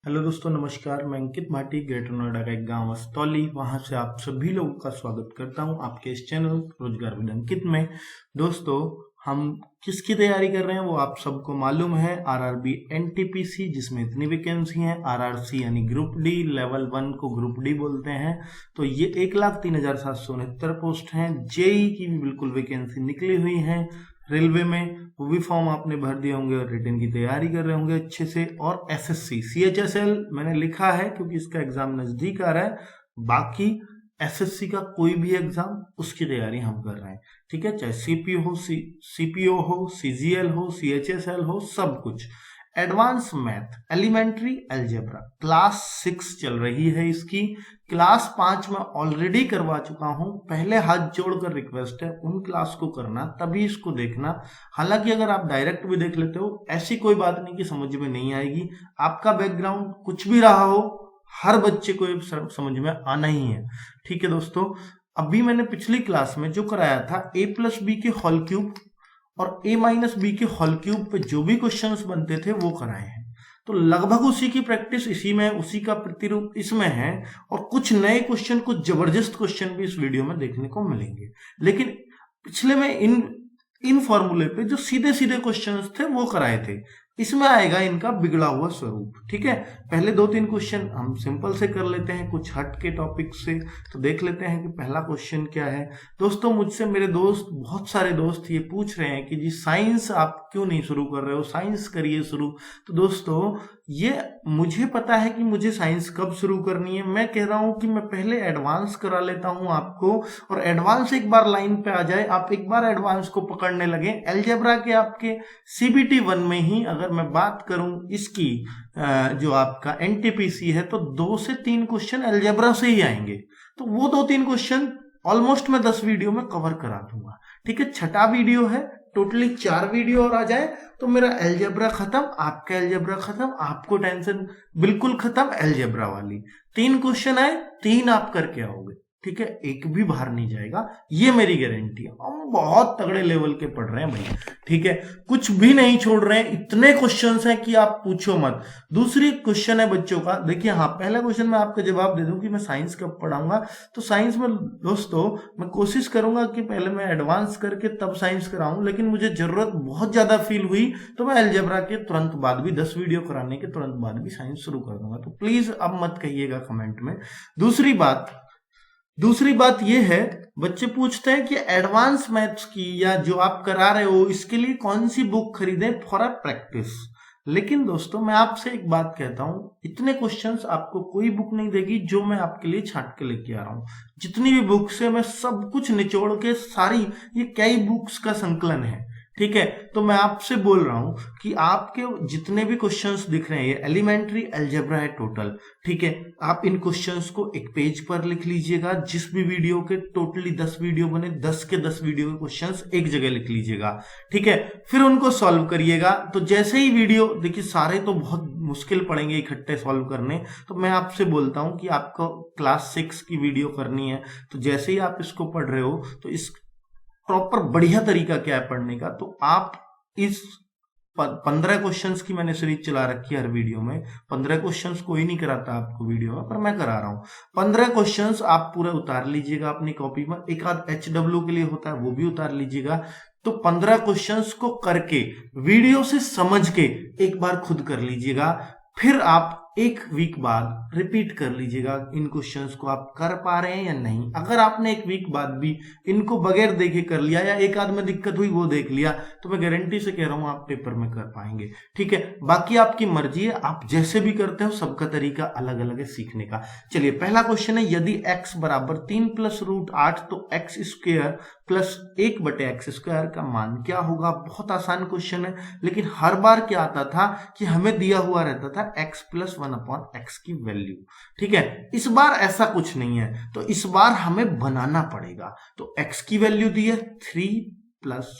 Hello दोस्तों, नमस्कार। मैं अंकित भाटी, ग्रेटर नोएडा का एक गांव अस्तौली, वहां से आप सभी लोगों का स्वागत करता हूं आपके इस चैनल रोजगार विद अंकित में। दोस्तों, हम किसकी तैयारी कर रहे हैं वो आप सबको मालूम है। आरआरबी एनटीपीसी, जिसमें इतनी वैकेंसी हैं। आरआरसी यानी ग्रुप डी, लेवल 1 को ग्रुप डी बोलते हैं। तो ये 1,03,769 पोस्ट हैं। जेई की भी बिल्कुल वैकेंसी निकली हुई है। रेलवे में वो भी फॉर्म आपने भर दिए होंगे और रिटर्न की तैयारी कर रहे होंगे अच्छे से। और एसएससी सीएचएसएल मैंने लिखा है क्योंकि इसका एग्जाम नजदीक आ रहा है। बाकी एसएससी का कोई भी एग्जाम, उसकी तैयारी हम कर रहे हैं। ठीक है, चाहे सीपीओ हो, सीजीएल हो, सीएचएसएल हो, सब कुछ। Advance math, elementary algebra, class 6 चल रही है इसकी। क्लास 5 में ऑलरेडी करवा चुका हूं। पहले हाथ जोड़कर रिक्वेस्ट है उन क्लास को करना, तभी इसको देखना। हालांकि अगर आप डायरेक्ट भी देख लेते हो, ऐसी कोई बात नहीं कि समझ में नहीं आएगी। आपका बैकग्राउंड कुछ भी रहा हो, हर बच्चे को ये समझ में आना ही है। ठीक है दोस्तों, अभी मैंने पिछली क्लास में जो कराया था a+b के होल क्यूब और a-b के होल क्यूब पे जो भी क्वेश्चंस बनते थे वो कराए हैं। तो लगभग उसी की प्रैक्टिस इसी में, उसी का प्रतिरूप इसमें है। और कुछ नए क्वेश्चन, कुछ जबरदस्त क्वेश्चन भी इस वीडियो में देखने को मिलेंगे। लेकिन पिछले में इन फॉर्मूले पे जो सीधे सीधे क्वेश्चंस थे वो कराए थे। इसमें आएगा इनका बिगड़ा हुआ स्वरूप। ठीक है, पहले 2-3 क्वेश्चन हम सिंपल से कर लेते हैं, कुछ हट के टॉपिक से। तो देख लेते हैं कि पहला क्वेश्चन क्या है। दोस्तों, मुझसे मेरे दोस्त, बहुत सारे दोस्त ये पूछ रहे हैं कि जी साइंस आप क्यों नहीं शुरू कर रहे हो, साइंस करिए शुरू। तो दोस्तों, ये मुझे पता है कि मुझे साइंस कब शुरू करनी है। मैं कह रहा हूं कि मैं पहले एडवांस करा लेता हूं आपको, और एडवांस एक बार लाइन पे आ जाए, आप एक बार एडवांस को पकड़ने लगे। अलजेब्रा के आपके सीबीटी 1 में ही अगर मैं बात करूं इसकी, जो आपका एनटीपीसी है, तो 2 से 3 क्वेश्चन अलजेब्रा से ही आएंगे। तो वो 2-3 क्वेश्चन ऑलमोस्ट मैं 10 वीडियो में कवर करा दूंगा। ठीक है, छठा वीडियो है, टोटली 4 वीडियो और आ जाए तो मेरा अलजेब्रा खत्म, आपका अलजेब्रा खत्म, आपको टेंशन बिल्कुल खत्म। अलजेब्रा वाली 3 क्वेश्चन आए, 3 आप करके आओगे। ठीक है, एक भी बाहर नहीं जाएगा, ये मेरी गारंटी है। हम बहुत तगड़े लेवल के पढ़ रहे हैं भाई। ठीक है, कुछ भी नहीं छोड़ रहे हैं। इतने क्वेश्चंस हैं कि आप पूछो मत। दूसरी क्वेश्चन है बच्चों का, देखिए। हाँ, पहला क्वेश्चन मैं आपका जवाब दे दूं कि मैं साइंस कब पढ़ाऊंगा। तो साइंस में दोस्तों मैं कोशिश करूंगा कि पहले मैं एडवांस करके तब साइंस कराऊं, लेकिन मुझे जरूरत बहुत ज्यादा फील हुई तो मैं अलजेब्रा के तुरंत बाद भी, 10 वीडियो कराने के तुरंत बाद भी साइंस शुरू कर दूंगा। तो प्लीज अब मत कहिएगा कमेंट में। दूसरी बात यह है, बच्चे पूछते हैं कि एडवांस मैथ्स की या जो आप करा रहे हो इसके लिए कौन सी बुक खरीदें फॉर अ प्रैक्टिस। लेकिन दोस्तों, मैं आपसे एक बात कहता हूं, इतने क्वेश्चंस आपको कोई बुक नहीं देगी जो मैं आपके लिए छांट के लेके आ रहा हूं। जितनी भी बुक्स है मैं सब कुछ निचोड़ के सारी, ये कई बुक्स का संकलन है। ठीक है, तो मैं आपसे बोल रहा हूं कि आपके जितने भी क्वेश्चंस दिख रहे हैं, ये एलिमेंट्री अलजेब्रा है टोटल। ठीक है, आप इन क्वेश्चंस को एक पेज पर लिख लीजिएगा। जिस भी वीडियो के टोटली 10 वीडियो बने, 10 के 10 वीडियो के क्वेश्चंस एक जगह लिख लीजिएगा। ठीक है, फिर उनको सॉल्व करिएगा। तो जैसे ही वीडियो देखिए, सारे तो बहुत मुश्किल पड़ेंगे इकट्ठे सॉल्व करने। तो मैं आपसे बोलता हूं कि आपको क्लास 6 की वीडियो करनी है, तो जैसे ही आप इसको पढ़ रहे हो तो इस प्रॉपर बढ़िया तरीका क्या है पढ़ने का, तो आप इस 15 क्वेश्चंस की मैंने सीरीज चला रखी है हर वीडियो में। 15 क्वेश्चंस कोई नहीं कराता आपको वीडियो में, पर मैं करा रहा हूं। 15 क्वेश्चंस आप पूरा उतार लीजिएगा अपनी कॉपी में। एक आध HW के लिए होता है, वो भी उतार लीजिएगा। तो 15 क्वेश्चंस को करके, वीडियो से समझ के एक बार खुद कर लीजिएगा। फिर आप एक वीक बाद रिपीट कर लीजिएगा इन क्वेश्चंस को, आप कर पा रहे हैं या नहीं। अगर आपने एक वीक बाद भी इनको बगैर देखे कर लिया, या एक आध में दिक्कत हुई वो देख लिया, तो मैं गारंटी से कह रहा हूं आप पेपर में कर पाएंगे। ठीक है, बाकी आपकी मर्जी है, आप जैसे भी करते हो, सबका तरीका अलग अलग है सीखने का। चलिए, पहला क्वेश्चन है, यदि x बराबर 3 + √8 तो x² + 1/x² का मान क्या होगा। बहुत आसान क्वेश्चन है, लेकिन हर बार क्या आता था कि हमें दिया हुआ रहता था x + 1/x की वैल्यू। ठीक है, इस बार ऐसा कुछ नहीं है, तो इस बार हमें बनाना पड़ेगा। तो x की वैल्यू दी है 3 +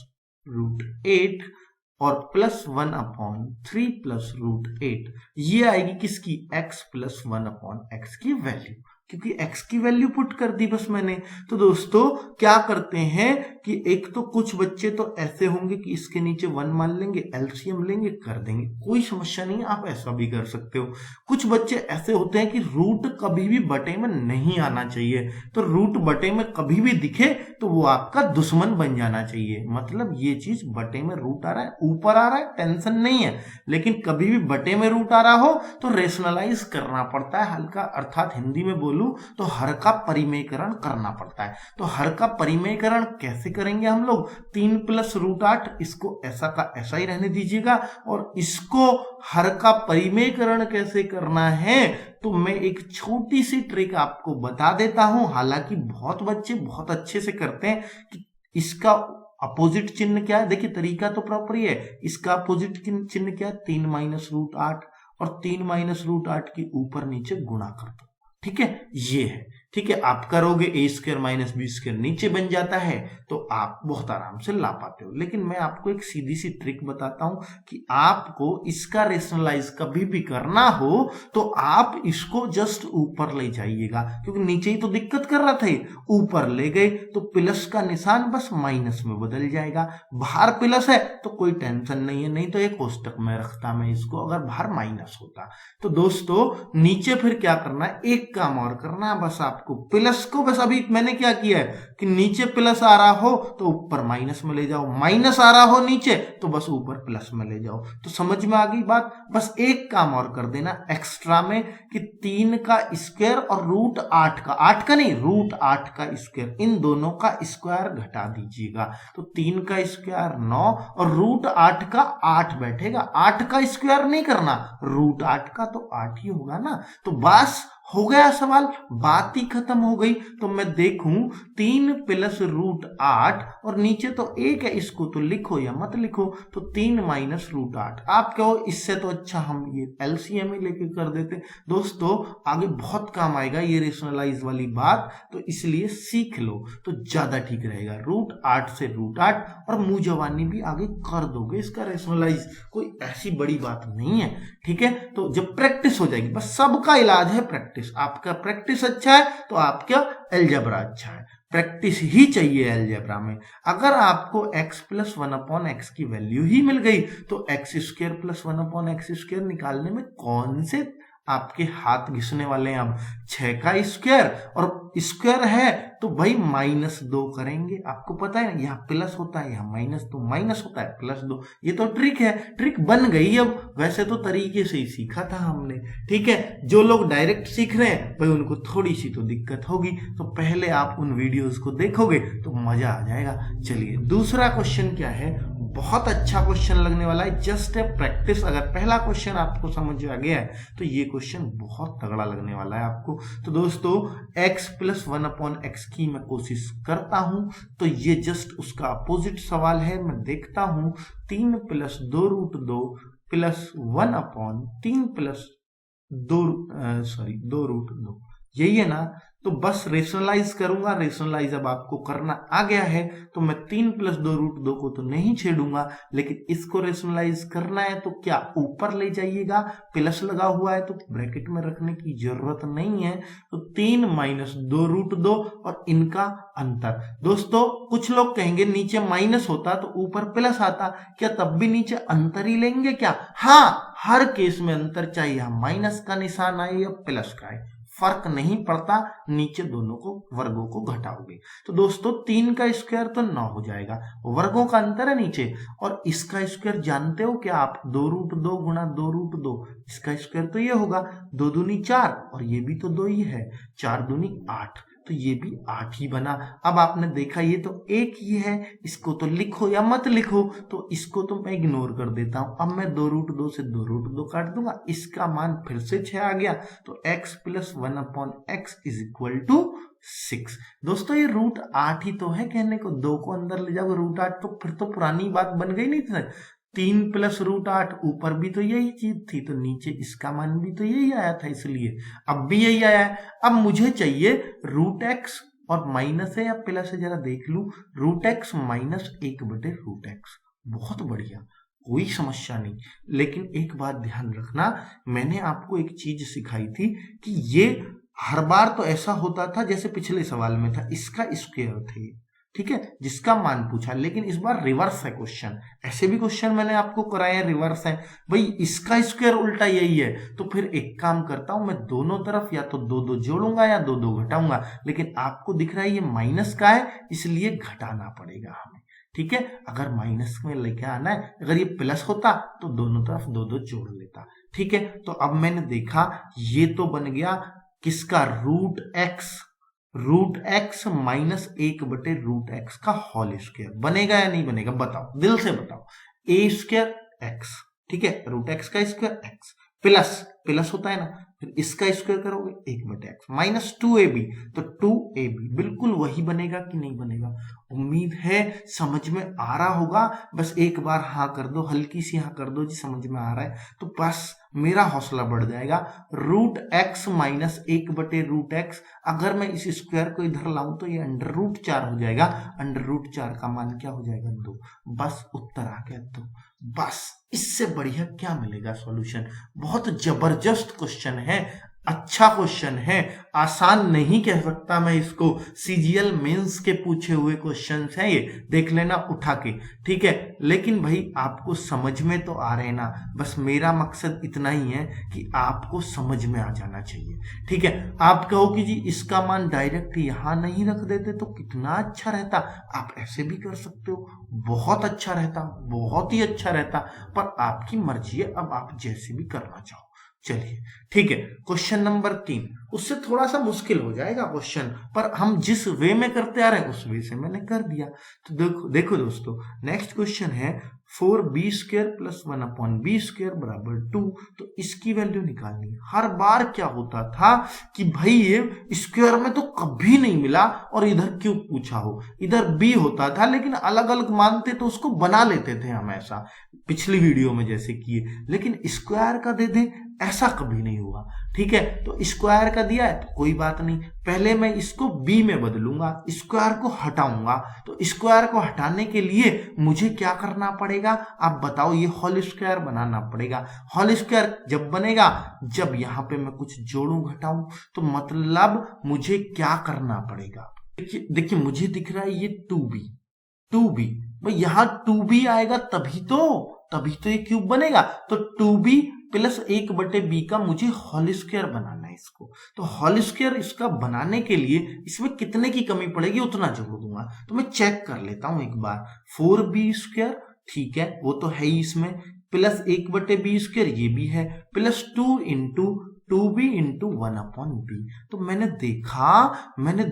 √8 और +1/3 + √8, ये आएगी किसकी, x + 1/x की वैल्यू। क्योंकि x की वैल्यू पुट कर दी बस मैंने। तो दोस्तों क्या करते हैं कि एक तो कुछ बच्चे तो ऐसे होंगे कि इसके नीचे 1 मान लेंगे, एलसीएम लेंगे, कर देंगे, कोई समस्या नहीं, आप ऐसा भी कर सकते हो। कुछ बच्चे ऐसे होते हैं कि रूट कभी भी बटे में नहीं आना चाहिए, तो रूट बटे में कभी भी दिखे तो वो आपका दुश्मन बन जाना चाहिए। मतलब ये चीज बटे में रूट आ रहा है, ऊपर आ रहा है, टेंशन नहीं है, लेकिन कभी भी बटे में रूट आ रहा हो तो रेशनलाइज करना पड़ता है हल्का, अर्थात हिंदी में बोलूं तो हर का परिमेयकरण करना पड़ता है। तो हर का परिमेयकरण कैसे करेंगे हम लोग? 3 + √8, इसको ऐसा का ऐसा ही रहने दीजिएगा, और इसको हर का परिमेयकरण कैसे करना है तो मैं एक छोटी सी ट्रिक आपको बता देता हूं। हालांकि बहुत बच्चे बहुत अच्छे से करते हैं कि इसका अपोजिट चिन्ह क्या है। देखिए तरीका तो प्रॉपर ही है, इसका अपोजिट चिन्ह क्या है? 3 - √8, और 3 - √8 के ऊपर नीचे गुणा कर दो, ठीक है, ये है, ठीक है। आप करोगे a² - b² नीचे बन जाता है, तो आप बहुत आराम से ला पाते हो। लेकिन मैं आपको एक सीधी सी ट्रिक बताता हूं कि आपको इसका रेशनलाइज कभी भी करना हो तो आप इसको जस्ट ऊपर ले जाइएगा, क्योंकि नीचे ही तो दिक्कत कर रहा था। ऊपर ले गए तो प्लस का निशान बस माइनस में बदल जाएगा, बाहर प्लस है तो कोई टेंशन नहीं है, नहीं तो एक कोष्टक में रखता मैं इसको अगर बाहर माइनस होता। तो दोस्तों नीचे फिर क्या करना है, एक काम और करना है, बस आपको प्लस को, बस अभी मैंने क्या किया है कि नीचे प्लस आ रहा हो तो ऊपर माइनस में ले जाओ, माइनस आ रहा हो नीचे तो बस ऊपर प्लस में ले जाओ। तो समझ में आ गई बात। बस एक काम और कर देना एक्स्ट्रा में कि 3 का स्क्वायर और √8 का, 8 का नहीं, √8 का स्क्वायर, इन दोनों का स्क्वायर घटा दीजिएगा। तो 3 का स्क्वायर 9 और √8 का 8 बैठेगा। 8 का स्क्वायर नहीं करना, √8 का तो 8 ही होगा ना। तो बस हो गया सवाल, बात ही खत्म हो गई। तो मैं देखूं 3 + √8 और नीचे तो 1 है, इसको तो लिखो या मत लिखो, तो 3 - √8। आप कहो इससे तो अच्छा हम ये एलसीएम ही लेके कर देते। दोस्तों आगे बहुत काम आएगा ये रेशनलाइज वाली बात, तो इसलिए सीख लो तो ज्यादा ठीक रहेगा। √8 से √8 और मुंह जवानी भी आगे कर दोगे इसका रेशनलाइज, कोई ऐसी बड़ी बात नहीं है, ठीक है। तो जब प्रैक्टिस हो जाएगी, बस सबका इलाज है प्रैक्टिस। आपका प्रैक्टिस अच्छा है तो आपका अलजेब्रा अच्छा है, प्रैक्टिस ही चाहिए अलजेब्रा में। अगर आपको x + 1/x की वैल्यू ही मिल गई तो x² + 1/x² निकालने में कौन से आपके हाथ घिसने वाले हैं। अब 6 का स्क्वायर और स्क्वायर है तो भाई -2 करेंगे। आपको पता है यहाँ प्लस होता है, यहाँ माइनस, तो माइनस होता है +2। ये तो ट्रिक है, ट्रिक बन गई। अब वैसे तो तरीके से ही सीखा था हमने, ठीक है। जो लोग डायरेक्ट सीख रहे हैं भाई उनको थोड़ी सी तो दिक्कत होगी, तो पहले आप उन वीडियोस को देखोगे तो मजा आ जाएगा। चलिए दूसरा क्वेश्चन क्या है, बहुत अच्छा क्वेश्चन लगने वाला है, जस्ट है प्रैक्टिस। अगर पहला क्वेश्चन आपको समझ आ गया है तो ये क्वेश्चन बहुत तगड़ा लगने वाला है आपको। तो दोस्तों x + 1/x की मैं कोशिश करता हूं, तो ये जस्ट उसका अपोजिट सवाल है। मैं देखता हूं 3 + 2√2 + 1/3 + 2√2 यही है ना। तो बस रेशनलाइज करूंगा, रेशनलाइज अब आपको करना आ गया है, तो मैं 3 + 2√2 को तो नहीं छेड़ूंगा, लेकिन इसको रेशनलाइज करना है तो क्या ऊपर ले जाइएगा, प्लस लगा हुआ है तो ब्रैकेट में रखने की जरूरत नहीं है। तो 3 - 2√2 और इनका अंतर। दोस्तों कुछ लोग कहेंगे नीचे माइनस होता तो ऊपर प्लस आता, क्या तब भी नीचे अंतर ही लेंगे क्या? हाँ, हर केस में अंतर चाहिए, हम माइनस का निशान आए या प्लस का आए, फर्क नहीं पड़ता, नीचे दोनों को वर्गों को घटाओगे। तो दोस्तों 3 का स्क्वायर तो 9 हो जाएगा, वर्गों का अंतर है नीचे, और इसका स्क्वायर जानते हो क्या आप, 2√2 गुणा 2√2, इसका स्क्वायर तो ये होगा 2 दूनी 4 और ये भी तो 2 ही है, 4 दूनी 8, तो ये भी 8 ही बना। अब आपने देखा ये तो एक ही है, इसको तो लिखो या मत लिखो, तो इसको तो मैं इग्नोर कर देता हूं। अब मैं 2√2 से 2√2 काट दूंगा, इसका मान फिर से 6 आ गया, तो x + 1/x = 6। दोस्तों ये √8 ही तो है, कहने को 2 को अंदर ले जाओ √8, तो फिर तो पुरानी बात बन गई नहीं थी। 3 + √8 ऊपर भी तो यही चीज थी, तो नीचे इसका मान भी तो यही आया था, इसलिए अब भी यही आया है। अब मुझे चाहिए √x, और माइनस है या प्लस है जरा देख लू, √x - 1/√x। बहुत बढ़िया, कोई समस्या नहीं। लेकिन एक बात ध्यान रखना, मैंने आपको एक चीज सिखाई थी कि ये हर बार तो ऐसा होता था जैसे पिछले सवाल में था, इसका स्क्वायर थे, ठीक है, जिसका मान पूछा, लेकिन इस बार रिवर्स है क्वेश्चन। ऐसे भी क्वेश्चन मैंने आपको कराए हैं रिवर्स है, भाई इसका स्क्वायर उल्टा यही है, तो फिर एक काम करता हूं मैं, दोनों तरफ या तो दो दो जोड़ूंगा या दो दो घटाऊंगा, लेकिन आपको दिख रहा है ये माइनस का है, इसलिए घटाना पड़ेगा हमें, ठीक है। अगर माइनस में लेके आना है, अगर ये प्लस होता तो दोनों तरफ दो दो जोड़ लेता, ठीक है। तो अब मैंने देखा ये तो बन गया किसका, रूट एक्स माइनस 1/√x का होल स्क्वायर, बनेगा या नहीं बनेगा बताओ, दिल से बताओ। ए स्क्वायर एक्स, ठीक है, √x का स्क्वायर एक्स प्लस प्लस होता है ना, फिर इसका स्क्वायर करोगे 1/x माइनस 2ab, तो 2ab बिल्कुल वही बनेगा कि नहीं बनेगा। उम्मीद है समझ में आ रहा होगा, बस एक बार हाँ कर दो, हल्की सी हाँ कर दो जी समझ में आ रहा है, तो बस मेरा हौसला बढ़ जाएगा। √x माइनस 1/√x, अगर मैं इस स्क्वायर को इधर लाऊं तो ये √4 हो जाएगा, √4 का मान क्या हो जाएगा 2, बस उत्तर आ गया 2। बस इससे बढ़िया क्या मिलेगा सॉल्यूशन। बहुत जबरदस्त क्वेश्चन है, अच्छा क्वेश्चन है, आसान नहीं कह सकता मैं इसको, सीजीएल मेंस के पूछे हुए क्वेश्चंस हैं ये, देख लेना उठा के, ठीक है। लेकिन भाई आपको समझ में तो आ रहे ना, बस मेरा मकसद इतना ही है कि आपको समझ में आ जाना चाहिए, ठीक है। आप कहो कि जी इसका मान डायरेक्ट यहां नहीं रख देते तो कितना अच्छा रहता, आप ऐसे भी कर सकते हो, बहुत अच्छा रहता, बहुत ही अच्छा रहता, पर आपकी मर्जी है, अब आप जैसे भी करना चाहो। चलिए ठीक है, क्वेश्चन नंबर 3, उससे थोड़ा सा मुश्किल हो जाएगा क्वेश्चन, पर हम जिस वे में करते आ रहे हैं उस वे से मैंने कर दिया। तो देखो देखो दोस्तों, नेक्स्ट क्वेश्चन है 4b² + 1/b² = 2, तो इसकी वैल्यू निकालनी है। हर बार क्या होता था कि भाई ये स्क्वायर में तो कभी नहीं मिला और इधर क्यों पूछा हो, इधर b होता था लेकिन अलग अलग मानते तो उसको बना लेते थे हम, ऐसा पिछली वीडियो में जैसे किए, लेकिन स्क्वायर का दे दे ऐसा कभी नहीं हुआ, ठीक है। तो स्क्वायर का दिया है तो कोई बात नहीं, पहले मैं इसको b में बदलूंगा, स्क्वायर को हटाऊंगा, तो स्क्वायर को हटाने के लिए मुझे क्या करना पड़ेगा आप बताओ, ये होल स्क्वायर बनाना पड़ेगा। होल स्क्वायर जब बनेगा जब यहाँ पे मैं कुछ जोड़ू घटाऊं, तो मतलब मुझे क्या करना पड़ेगा, देखिए देखिए मुझे दिख रहा है ये 2b भाई, यहाँ 2b आएगा तभी तो ये क्यूब बनेगा, तो 2b + 1/b का मुझे होल स्क्वायर बनाना है इसको। तो होल स्क्वायर इसका बनाने के लिए इसमें कितने की कमी पड़ेगी उतना जोड़ दूंगा, तो मैं चेक कर लेता हूं एक बार। 4b², ठीक है वो तो है ही इसमें, प्लस 1/b² ये भी है, प्लस 2 × 2b × 1/b। तो मैंने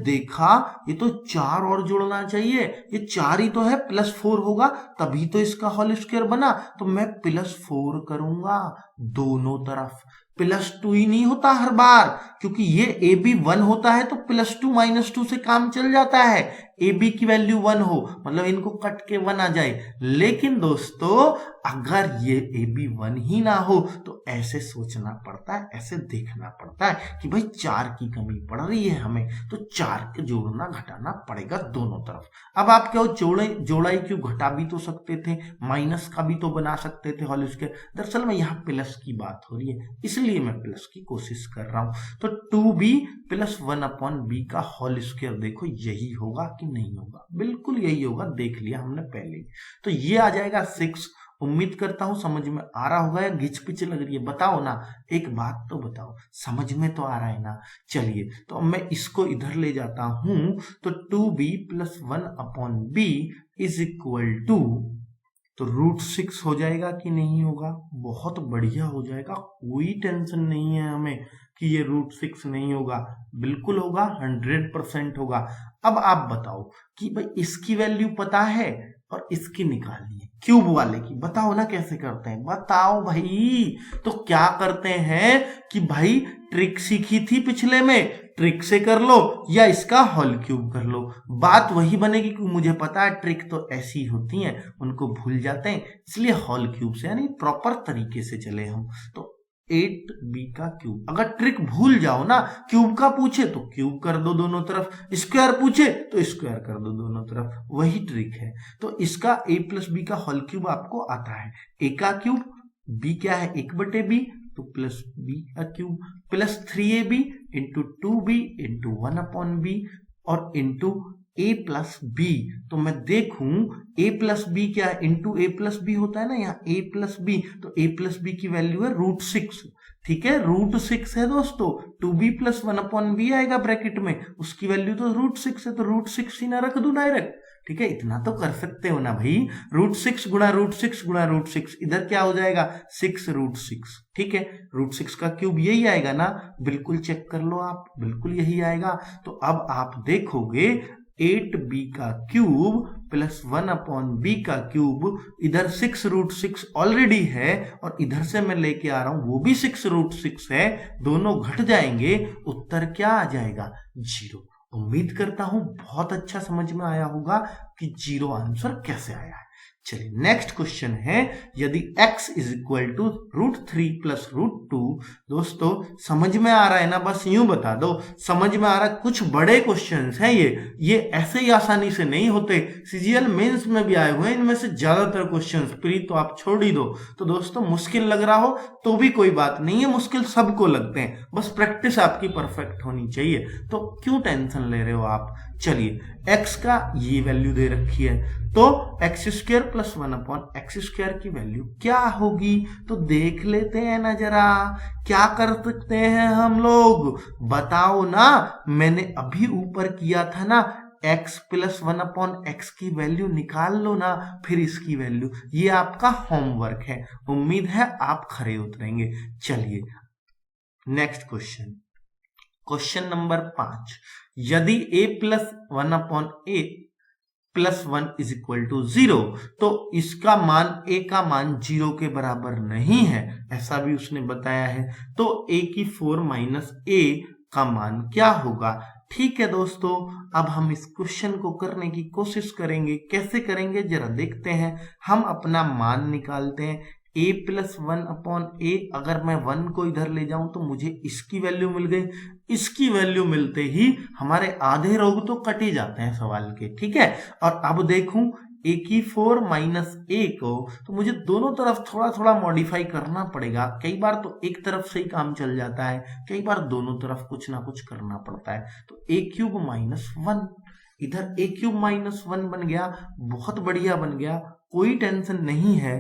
देखा ये तो 4 और जोड़ना चाहिए, ये 4 ही तो है, +4 होगा तभी तो इसका होल स्क्वायर बना, तो मैं +4 करूंगा दोनों तरफ। +2 ही नहीं होता हर बार, क्योंकि ये AB 1 होता है तो +2 - 2 से काम चल जाता है, AB की वैल्यू 1 हो मतलब इनको कट के 1 आ जाए। लेकिन दोस्तों अगर ये AB 1 ही ना हो तो ऐसे सोचना पड़ता है, ऐसे देखना पड़ता है कि भाई 4 की कमी पड़ रही है हमें, तो 4 के जोड़ना घटाना पड़ेगा दोनों तरफ। अब आप क्या जोड़ा ही क्यों, घटा भी तो सकते थे, माइनस का भी तो बना सकते थे होल स्क्वायर, दरअसल में यहाँ प्लस की बात हो रही है इसलिए मैं प्लस की कोशिश कर रहा हूं। तो 2b + 1/b का होल स्क्वायर देखो यही होगा कि नहीं होगा, बिल्कुल यही होगा, देख लिया हमने पहले ही। तो ये आ जाएगा 6। उम्मीद करता हूं समझ में आ रहा होगा या घिच पिच लग रही है, बताओ ना, एक बात तो बताओ, समझ में तो आ रहा है ना। चलिए तो अब मैं इसको इधर ले जाता हूं, तो 2b + 1/b = तो √6 हो जाएगा कि नहीं होगा, बहुत बढ़िया हो जाएगा, कोई टेंशन नहीं है हमें कि ये √6 नहीं होगा, बिल्कुल होगा, 100% होगा। अब आप बताओ कि भाई इसकी वैल्यू पता है और इसकी निकालनी है, क्यूब वाले की, बताओ ना कैसे करते हैं, बताओ भाई। तो क्या करते हैं कि भाई ट्रिक सीखी थी पिछले में, ट्रिक से कर लो या इसका होल क्यूब कर लो, बात वही बनेगी, क्योंकि मुझे पता है ट्रिक तो ऐसी होती हैं, उनको भूल जाते हैं, इसलिए होल क्यूब से यानी प्रॉपर तरीके से चले हम। तो 8b का क्यूब, अगर ट्रिक भूल जाओ ना, क्यूब का पूछे तो क्यूब कर दो दोनों तरफ, स्क्वायर पूछे तो स्क्वायर कर दो दोनों तरफ, वही ट्रिक है। तो इसका a + b का होल क्यूब आपको आता है, a का क्यूब, b क्या है 1/b, तो +b का cube, +3ab into 2b into 1/b और इंटू a प्लस बी। तो मैं देखूं a प्लस बी क्या है, इंटू a प्लस बी होता है ना, यहाँ a प्लस बी, तो a प्लस बी की वैल्यू है √6। ठीक है, √6 है दोस्तों, 2b प्लस 1/b आएगा ब्रैकेट में, उसकी वैल्यू तो √6 है, तो √6 ही ना रख दूं डायरेक्ट। ठीक है, इतना तो कर सकते हो ना भाई, √6 गुणा √6 गुणा √6, इधर क्या हो जाएगा 6√6। ठीक है, √6 का क्यूब यही आएगा ना, बिल्कुल चेक कर लो आप, बिल्कुल यही आएगा। तो अब आप देखोगे 8b का क्यूब प्लस 1/b का क्यूब, इधर 6√6 ऑलरेडी है और इधर से मैं लेके आ रहा हूं वो भी 6√6 है, दोनों घट जाएंगे, उत्तर क्या आ जाएगा 0। उम्मीद करता हूं बहुत अच्छा समझ में आया होगा कि 0 आंसर कैसे आया है। चलिए नेक्स्ट क्वेश्चन है, यदि x is equal to √3 plus √2, दोस्तों समझ में आ रहा है ना, बस यूं बता दो समझ में आ रहा है। कुछ बड़े क्वेश्चंस हैं ये ऐसे ही आसानी से नहीं होते, सीजीएल मेंस में भी आए हुए हैं इनमें से ज्यादातर क्वेश्चंस, प्री तो आप छोड़ ही दो। तो दोस्तों मुश्किल लग रहा हो तो भी कोई बात नहीं है, मुश्किल सबको लगते हैं, बस प्रैक्टिस आपकी परफेक्ट होनी चाहिए, तो क्यों टेंशन ले रहे हो आप। चलिए x का ये वैल्यू दे रखी है, तो x² प्लस 1/x² की वैल्यू क्या होगी, तो देख लेते हैं ना जरा, क्या कर सकते हैं हम लोग, बताओ ना। मैंने अभी ऊपर किया था ना, x प्लस 1/x की वैल्यू निकाल लो ना, फिर इसकी वैल्यू, ये आपका होमवर्क है, उम्मीद है आप खरे उतरेंगे। चलिए नेक्स्ट क्वेश्चन, क्वेश्चन नंबर 5, यदि a plus 1/a plus 1 is equal to 0, तो इसका मान a का मान 0 के बराबर नहीं है, ऐसा भी उसने बताया है, तो a की 4 माइनस a का मान क्या होगा। ठीक है दोस्तों, अब हम इस क्वेश्चन को करने की कोशिश करेंगे, कैसे करेंगे जरा देखते हैं। हम अपना मान निकालते हैं, a प्लस 1/a, अगर मैं 1 को इधर ले जाऊं तो मुझे इसकी वैल्यू मिल गई, इसकी वैल्यू मिलते ही हमारे आधे रोग तो कट ही जाते हैं सवाल के। ठीक है, और अब देखूं a की 4 माइनस a को, तो मुझे दोनों तरफ थोड़ा थोड़ा मॉडिफाई करना पड़ेगा, कई बार तो एक तरफ से ही काम चल जाता है, कई बार दोनों तरफ कुछ ना कुछ करना पड़ता है। तो a³ माइनस 1, इधर a³ माइनस 1 बन गया, बहुत बढ़िया बन गया, कोई टेंशन नहीं है।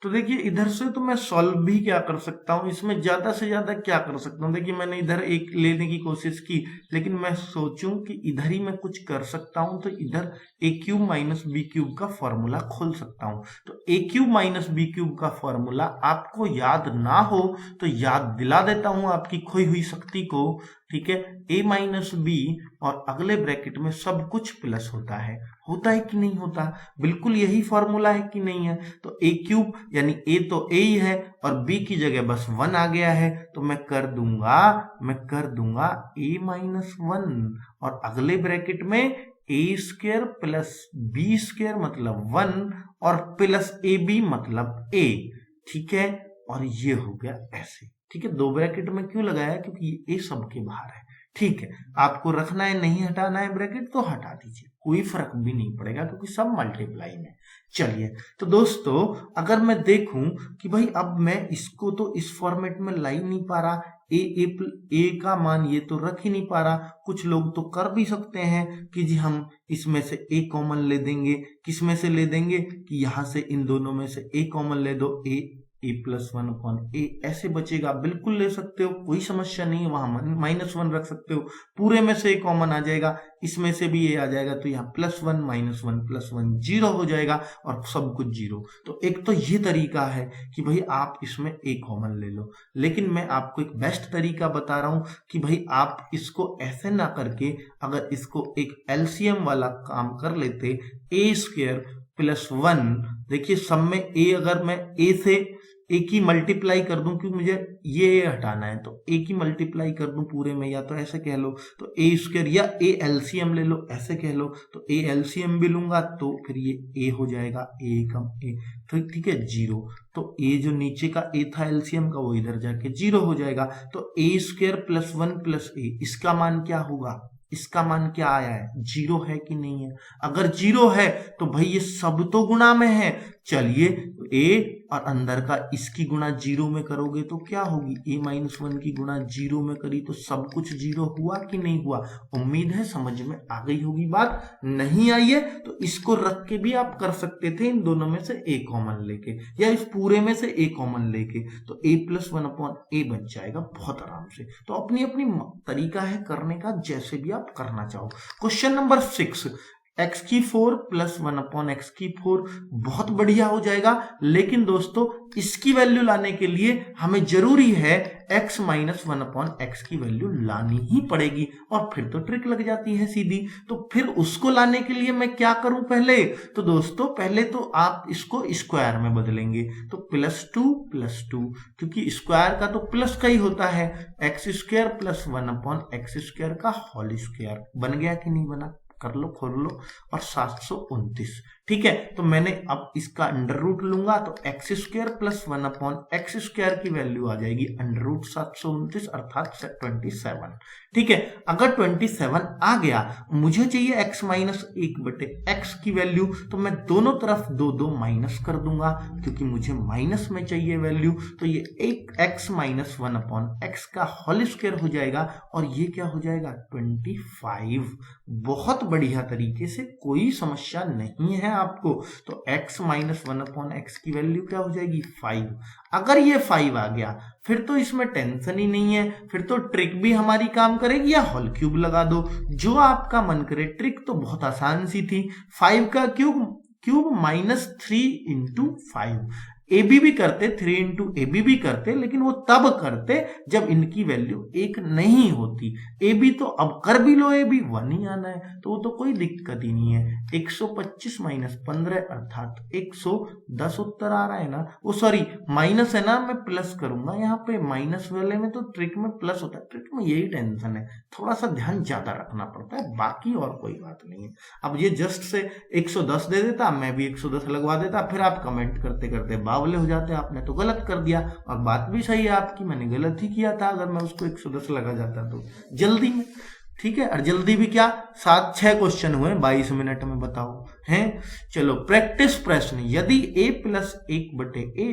तो देखिए इधर से तो मैं सॉल्व भी क्या कर सकता हूँ, इसमें ज्यादा से ज्यादा क्या कर सकता हूँ, देखिए मैंने इधर एक लेने की कोशिश की, लेकिन मैं सोचूं कि इधर ही मैं कुछ कर सकता हूँ, तो इधर a³ माइनस b³ का फॉर्मूला खोल सकता हूँ। तो a³ माइनस b³ का फॉर्मूला आपको याद ना हो तो याद दिला देता हूँ आपकी खोई हुई शक्ति को। ठीक है, a माइनस b और अगले ब्रैकेट में सब कुछ प्लस होता है कि नहीं होता, बिल्कुल यही फॉर्मूला है कि नहीं है। तो a³ यानी a तो a ही है और b की जगह बस 1 आ गया है, तो मैं कर दूंगा a माइनस 1 और अगले ब्रैकेट में a² प्लस b² मतलब 1 और प्लस ab मतलब a। ठीक है, और ये हो गया ऐसे। ठीक है, 2 ब्रैकेट में क्यों लगाया, क्योंकि ये सबके बाहर है। ठीक है, आपको रखना है नहीं हटाना है ब्रैकेट तो हटा दीजिए, कोई फर्क भी नहीं पड़ेगा क्योंकि सब मल्टीप्लाई में। चलिए तो दोस्तों अगर मैं देखूं कि भाई अब मैं इसको तो इस फॉर्मेट में ला ही नहीं पा रहा, ए का मान ये तो रख ही नहीं पा रहा, कुछ लोग तो कर भी सकते हैं कि जी हम इसमें से a कॉमन ले देंगे, किस में से ले देंगे कि यहां से इन दोनों में से a कॉमन ले दो, a प्लस 1/a ऐसे बचेगा, बिल्कुल ले सकते हो, कोई समस्या नहीं है, वहां -1 रख सकते हो, पूरे में से a कॉमन आ जाएगा, इसमें से भी a आ जाएगा, तो यहाँ +1 -1 +1 0 हो जाएगा और सब कुछ 0। तो एक तो ये तरीका है कि भाई आप इसमें a कॉमन ले लो, लेकिन मैं आपको एक बेस्ट तरीका बता रहा हूं कि भाई आप इसको ऐसे ना करके अगर इसको एक एलसीएम वाला काम कर लेते, a² + 1, देखिए सब में a, अगर मैं a से a की मल्टीप्लाई कर दूं क्योंकि मुझे ये हटाना है, तो a की मल्टीप्लाई कर दूं पूरे में, या तो ऐसे कह लो तो a² या a एलसीएम ले लो, ऐसे कह लो तो a एलसीएम भी लूंगा तो फिर ये a हो जाएगा, a कम a, तो ठीक है 0, तो a जो नीचे का a था एलसीएम का वो इधर जाके 0 हो जाएगा, तो a² + 1 + a, इसका मान क्या होगा, इसका मान क्या आया है, 0 है कि नहीं है। अगर 0 है तो भाई ये सब तो गुणा में है, चलिए a और अंदर का इसकी गुणा 0 में करोगे तो क्या होगी, a-1 की गुणा 0 में करी तो सब कुछ 0 हुआ कि नहीं हुआ। उम्मीद है समझ में आ गई होगी बात। नहीं आई है तो इसको रख के भी आप कर सकते थे, इन दोनों में से a कॉमन लेके या इस पूरे में से a कॉमन लेके, तो a+1/a बन जाएगा बहुत आराम से। तो अपनी अपनी तरीका है करने का, जैसे भी आप करना चाहो। क्वेश्चन नंबर 6, x⁴ + 1/x⁴ बहुत बढ़िया हो जाएगा, लेकिन दोस्तों इसकी वैल्यू लाने के लिए हमें जरूरी है x - 1/x की वैल्यू लानी ही पड़ेगी, और फिर तो ट्रिक लग जाती है सीधी। तो फिर उसको लाने के लिए मैं क्या करूं पहले, तो दोस्तों पहले तो आप इसको स्क्वायर में बदलेंगे, तो +2 क्योंकि स्क्वायर का तो प्लस का ही होता है, x² + 1/x² का होल स्क्वायर बन गया कि नहीं बना, कर लो खोल लो, और 729। ठीक है, तो मैंने अब इसका अंडर रूट लूंगा तो x² + 1/x² की वैल्यू आ जाएगी √729 अर्थात 27। ठीक है, अगर 27 आ गया, मुझे चाहिए x - 1/x की वैल्यू, तो मैं दोनों तरफ 2 माइनस कर दूंगा क्योंकि मुझे माइनस में चाहिए वैल्यू। तो ये एक x - 1/x का होल स्क्वायर हो जाएगा, और ये क्या हो जाएगा 25। बहुत बढ़िया तरीके से, कोई समस्या नहीं है आपको। तो x - 1/x की वैल्यू क्या हो जाएगी 5। अगर ये 5 आ गया फिर तो इसमें टेंशन ही नहीं है, फिर तो ट्रिक भी हमारी काम करेगी, या होल क्यूब लगा दो, जो आपका मन करे। ट्रिक तो बहुत आसान सी थी, 5 का क्यूब -3 × 5। AB भी करते, 3 × AB भी करते, लेकिन वो तब करते जब इनकी वैल्यू 1 नहीं होती। AB तो अब कर भी लो, AB 1 ही आना है, तो वो तो कोई दिक्कत ही नहीं है। 125 - 15 अर्थात 110 उत्तर आ रहा है ना, वो सॉरी माइनस है ना, मैं प्लस करूंगा यहाँ पे। माइनस वाले में तो ट्रिक में प्लस होता है, ट्रिक में यही टेंशन है, थोड़ा सा ध्यान ज्यादा रखना पड़ता है, बाकी और कोई बात नहीं है। अब ये जस्ट से 110 दे देता, मैं भी 110 लगवा देता, फिर आप कमेंट करते करते बावले हो जाते, आपने तो गलत कर दिया। और बात भी सही है आपकी, मैंने गलत ही किया था, अगर मैं उसको 110 लगा जाता तो जल्दी में। ठीक है, और जल्दी भी क्या, 7-6 क्वेश्चन हुए 22 मिनट में, बताओ हैं। चलो प्रैक्टिस प्रश्न, यदि a + 1/a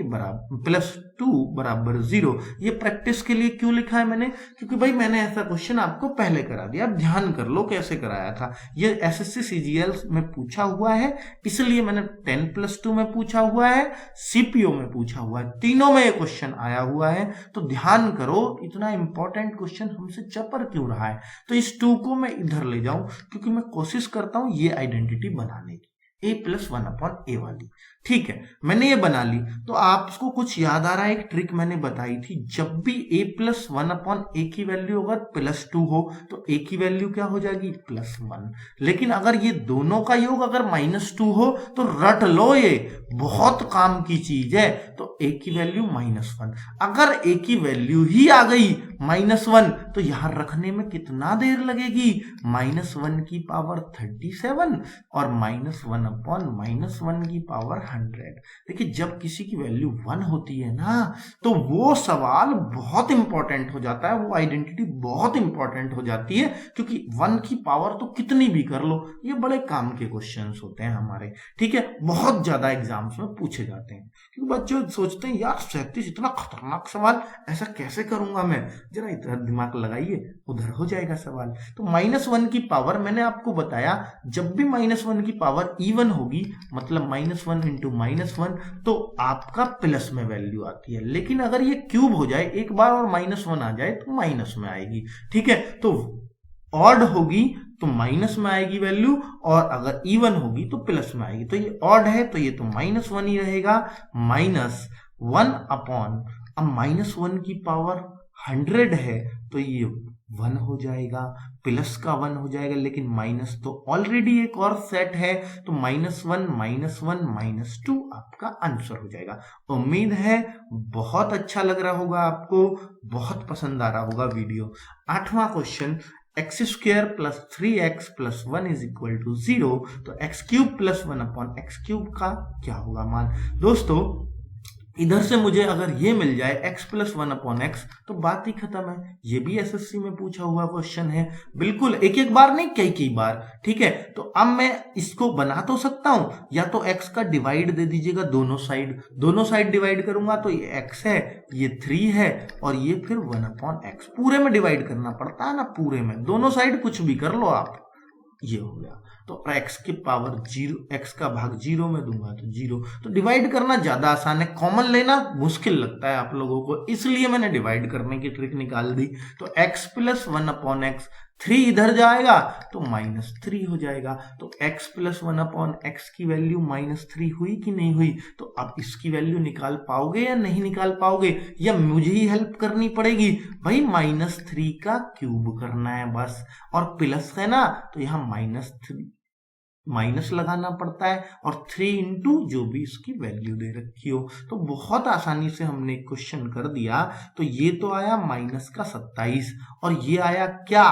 +2 = 0, ये प्रैक्टिस के लिए क्यों लिखा है मैंने, क्योंकि भाई मैंने ऐसा क्वेश्चन आपको पहले करा दिया, अब ध्यान कर लो कैसे कराया था। ये SSC CGL में पूछा हुआ है, इसलिए मैंने 10+2 में पूछा हुआ है, CPO में पूछा हुआ है, तीनों में ये क्वेश्चन आया हुआ है। तो ध्यान करो, इतना इंपॉर्टेंट क्वेश्चन हमसे चपर क्यों रहा है। तो इस 2 को मैं इधर ले जाऊं, क्योंकि मैं कोशिश करता हूं ये आइडेंटिटी बनाने की, a + 1/a वाली। ठीक है, मैंने ये बना ली। तो आपको कुछ याद आ रहा है, एक ट्रिक मैंने बताई थी, जब भी a + 1/a की वैल्यू अगर +2 हो तो a की वैल्यू क्या हो जाएगी +1। लेकिन अगर ये दोनों का योग अगर -2 हो तो रट लो, ये बहुत काम की चीज है। तो a की वैल्यू -1, अगर a की वैल्यू ही आ गई -1, तो यहां रखने में कितना देर लगेगी, -1 की पावर 37 और -1/-1 की पावर 100। देखिए जब किसी की वैल्यू 1 होती है ना, तो वो सवाल बहुत इंपॉर्टेंट हो जाता है, वो आइडेंटिटी बहुत इंपॉर्टेंट हो जाती है, क्योंकि 1 की पावर तो कितनी भी कर लो, ये बड़े काम के क्वेश्चंस होते हैं हमारे। ठीक है, बहुत ज्यादा एग्जाम्स में पूछे जाते हैं, क्योंकि बच्चे सोचते हैं यार 37 इतना खतरनाक सवाल, ऐसा कैसे करूंगा मैं, जरा इतना दिमाग लगाइए, उधर हो जाएगा सवाल। तो -1 की पावर मैंने आपको बताया, जब भी -1 की पावर इवन होगी, मतलब -1 × -1, तो आपका प्लस में वैल्यू आती है। लेकिन अगर ये क्यूब हो जाए एक बार और -1 आ जाए तो माइनस में आएगी। ठीक है, तो ऑड होगी तो माइनस में आएगी वैल्यू, और अगर इवन होगी तो प्लस में आएगी। तो ये ऑड है तो ये तो -1 ही रहेगा, -1 अपॉन, अब -1 की पावर 100 है तो ये 1 हो जाएगा, प्लस का 1 हो जाएगा, लेकिन माइनस तो ऑलरेडी एक और सेट है, तो -1 -1 -2 आपका आंसर हो जाएगा। उम्मीद है बहुत अच्छा लग रहा होगा आपको, बहुत पसंद आ रहा होगा वीडियो। 8वां क्वेश्चन, x² + 3x + 1 = 0, तो x³ + 1/x³ का क्या होगा मान। दोस्तों इधर से मुझे अगर ये मिल जाए x प्लस 1/x तो बात ही खत्म है। ये भी एसएससी में पूछा हुआ क्वेश्चन है, बिल्कुल एक एक बार नहीं कई कई बार। ठीक है, तो अब मैं इसको बना तो सकता हूं, या तो x का डिवाइड दे दीजिएगा दोनों साइड डिवाइड करूंगा तो ये x है, ये 3 है, और ये फिर 1/x। पूरे में डिवाइड करना पड़ता है ना, पूरे में, दोनों साइड कुछ भी कर लो आप। ये हो गया, तो x की पावर 0, x का भाग 0 में दूंगा तो 0। तो डिवाइड करना ज्यादा आसान है, कॉमन लेना मुश्किल लगता है आप लोगों को, इसलिए मैंने डिवाइड करने की ट्रिक निकाल दी। तो x प्लस 1/x, 3 इधर जाएगा तो -3 हो जाएगा। तो x प्लस 1/x की वैल्यू -3 हुई कि नहीं हुई? तो आप इसकी वैल्यू निकाल पाओगे या नहीं निकाल पाओगे, या मुझे ही हेल्प करनी पड़ेगी? भाई -3 का क्यूब करना है बस, और प्लस है ना तो यहाँ -3 माइनस लगाना पड़ता है, और 3 इंटू जो भी इसकी वैल्यू दे रखी हो। तो बहुत आसानी से हमने क्वेश्चन कर दिया। तो ये तो आया -27, और ये आया क्या,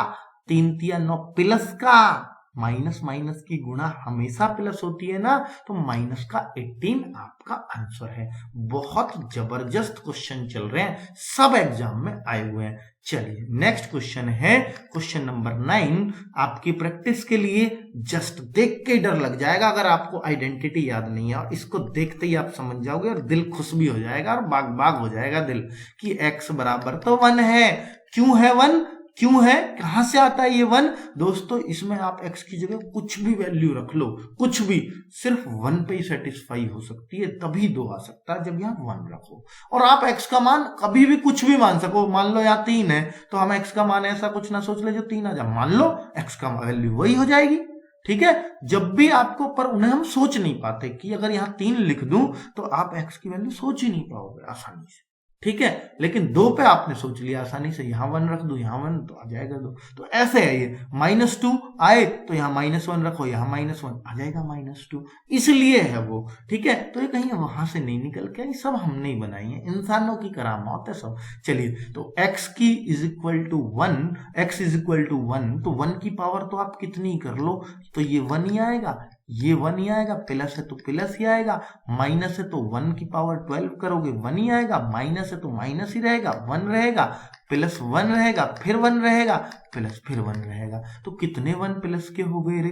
3 3 9 प्लस का, माइनस माइनस की गुणा हमेशा प्लस होती है ना, तो माइनस का 18 आपका आंसर है। बहुत जबरदस्त क्वेश्चन चल रहे हैं, सब एग्जाम में आए हुए हैं। चलिए नेक्स्ट क्वेश्चन है क्वेश्चन नंबर 9। आपकी प्रैक्टिस के लिए जस्ट देख के डर लग जाएगा अगर आपको आइडेंटिटी याद नहीं है, और इसको देखते ही आप समझ जाओगे और दिल खुश भी हो जाएगा और बाग बाग हो जाएगा दिल कि x बराबर तो 1 है। क्यों है 1? क्यों है, कहां से आता है ये 1? दोस्तों इसमें आप x की जगह कुछ भी वैल्यू रख लो, कुछ भी, सिर्फ 1 पे ही सेटिस्फाई हो सकती है, तभी 2 आ सकता है जब यहाँ 1 रखो। और आप x का मान कभी भी कुछ भी मान सको, मान लो यहाँ 3 है तो हम x का मान ऐसा कुछ ना सोच ले जो 3 आ जाए, मान लो x का वैल्यू वही हो जाएगी। ठीक है, जब भी आपको, पर उन्हें हम सोच नहीं पाते कि अगर यहाँ 3 लिख दूं तो आप x की वैल्यू सोच ही नहीं पाओगे आसानी से। ठीक है, लेकिन 2 पे आपने सोच लिया आसानी से, यहां 1 रख दो, यहां 1 तो आ जाएगा 2। तो ऐसे है ये, -2 आए तो यहाँ -1 रखो, यहाँ -1 आ जाएगा -2, इसलिए है वो। ठीक है, तो ये कहीं वहां से नहीं निकल के, ये सब हमने ही बनाई है, इंसानों की करामात है सब। चलिए, तो x की is equal to 1, x is equal to 1, तो 1 की पावर तो आप कितनी कर लो, तो ये 1 ही आएगा, ये 1 ही आएगा, प्लस है तो प्लस ही आएगा, माइनस है तो 1 की पावर 12 करोगे 1 ही आएगा, माइनस है तो माइनस ही रहेगा, 1 रहेगा, प्लस 1 रहेगा, फिर 1 रहेगा, प्लस फिर 1 रहेगा। तो कितने 1 प्लस के हो गए रे?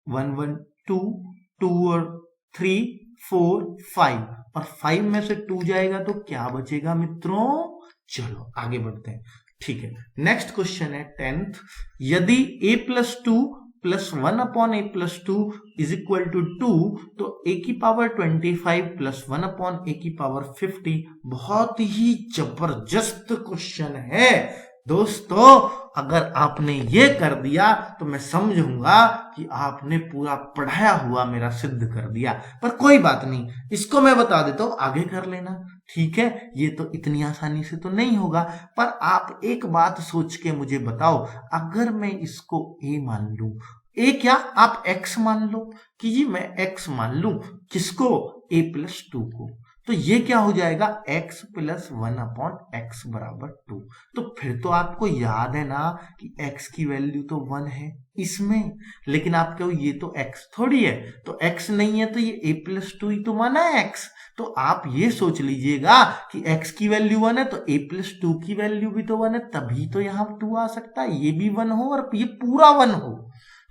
1 1 2, 2 और 3 4 5, और 5 में से 2 जाएगा तो क्या बचेगा मित्रों? चलो आगे बढ़ते हैं। ठीक है, नेक्स्ट क्वेश्चन है 10th। यदि a plus 2 plus 1/a+2 is equal to 2, तो a की पावर 25 प्लस 1/a की पावर 50। बहुत ही जबरदस्त क्वेश्चन है दोस्तों। अगर आपने ये कर दिया तो मैं समझूंगा कि आपने पूरा पढ़ाया हुआ मेरा सिद्ध कर दिया, पर कोई बात नहीं, इसको मैं बता देता हूं, आगे कर लेना। ठीक है, ये तो इतनी आसानी से तो नहीं होगा, पर आप एक बात सोच के मुझे बताओ, अगर मैं इसको a मान लूं, a क्या, आप x मान लो कि जी मैं x मान लूं, किसको? a+2 को, तो ये क्या हो जाएगा, x प्लस 1/x बराबर 2। तो फिर तो आपको याद है ना कि x की वैल्यू तो 1 है इसमें, लेकिन आप कहो ये तो x थोड़ी है, तो x नहीं है तो ये a+2 ही तो माना है x। तो आप ये सोच लीजिएगा कि x की वैल्यू 1 है तो a+2 की वैल्यू भी तो 1 है, तभी तो यहाँ 2 आ सकता है, ये भी 1 हो और ये पूरा 1 हो।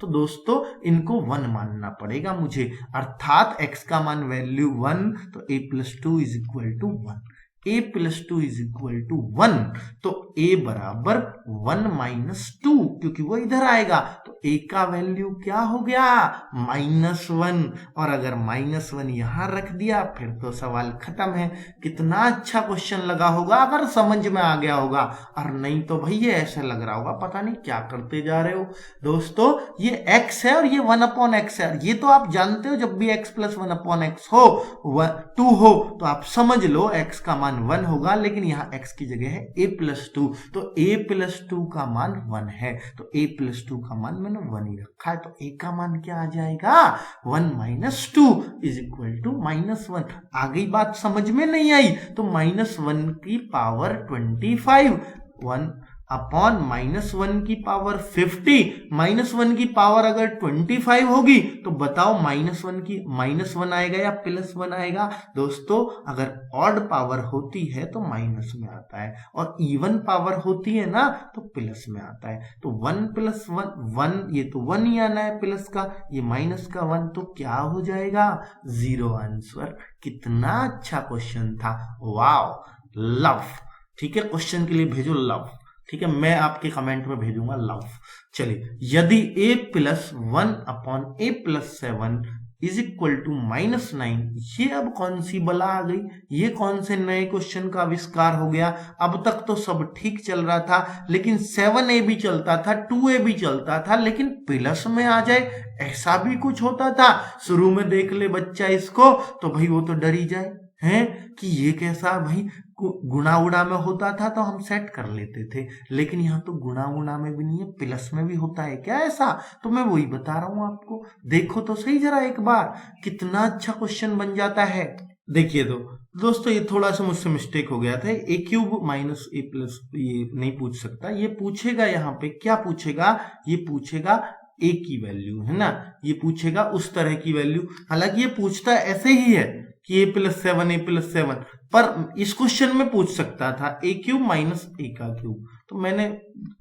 तो दोस्तों इनको 1 मानना पड़ेगा मुझे, अर्थात x का मान वैल्यू 1, तो a+2 is equal to 1, a+2 is equal to 1, तो a बराबर 1 - 2, क्योंकि वो इधर आएगा, तो a का वैल्यू क्या हो गया, -1, और अगर -1 यहां रख दिया फिर तो सवाल खत्म है। कितना अच्छा क्वेश्चन लगा होगा अगर समझ में आ गया होगा, और नहीं तो भैया ऐसा लग रहा होगा पता नहीं क्या करते जा रहे हो। दोस्तों ये x है और ये 1/x है, ये तो आप जानते हो, जब भी x प्लस 1/x हो 2 हो तो आप समझ लो x का मान 1 होगा, लेकिन यहाँ x की जगह है a+2, तो a+2 का मान 1 है, तो a+2 का मान मैंने 1 ही रखा है, तो a का मान क्या आ जाएगा, 1 - 2 इज इक्वल टू -1। आ गई बात समझ में नहीं आई, तो -1 की पावर 25, 1 अपॉन -1 की पावर 50, -1 की पावर अगर 25 होगी तो बताओ -1 आएगा या +1 आएगा। दोस्तों अगर ऑड पावर होती है तो माइनस में आता है और इवन पावर होती है ना तो प्लस में आता है। तो 1 + 1, ये तो 1 ही आना है प्लस का, ये माइनस का 1, तो क्या हो जाएगा 0 आंसर। कितना अच्छा क्वेश्चन था, वाओ, लव। ठीक है, क्वेश्चन के लिए भेजो लव। ठीक है, मैं आपके कमेंट में भेजूंगा लव। चलिए, यदि a+1 upon a+7 is equal to -9, ये अब कौन सी बला आ गई, ये कौन से नए क्वेश्चन का आविष्कार हो गया। अब तक तो सब ठीक चल रहा था, लेकिन 7a भी चलता था, 2a भी चलता था, लेकिन प्लस में आ जाए ऐसा भी कुछ होता था। शुरू में देख ले बच्चा इसको तो भाई वो तो डर ही जाए हैं कि ये कैसा भाई, गुणा उड़ा में होता था तो हम सेट कर लेते थे, लेकिन यहाँ तो गुणा उड़ा में भी नहीं है, प्लस में भी होता है क्या ऐसा। तो मैं वही बता रहा हूं आपको, देखो तो सही जरा एक बार, कितना अच्छा क्वेश्चन बन जाता है। देखिए तो दोस्तों, ये थोड़ा सा मुझसे मिस्टेक हो गया था, a³ माइनस a+ ये नहीं पूछ सकता, ये पूछेगा यहाँ पे क्या पूछेगा, ये पूछेगा a की वैल्यू, है ना, ये पूछेगा उस तरह की वैल्यू। हालांकि ये पूछता ऐसे ही है कि a+7, पर इस क्वेश्चन में पूछ सकता था a³ माइनस a³, तो मैंने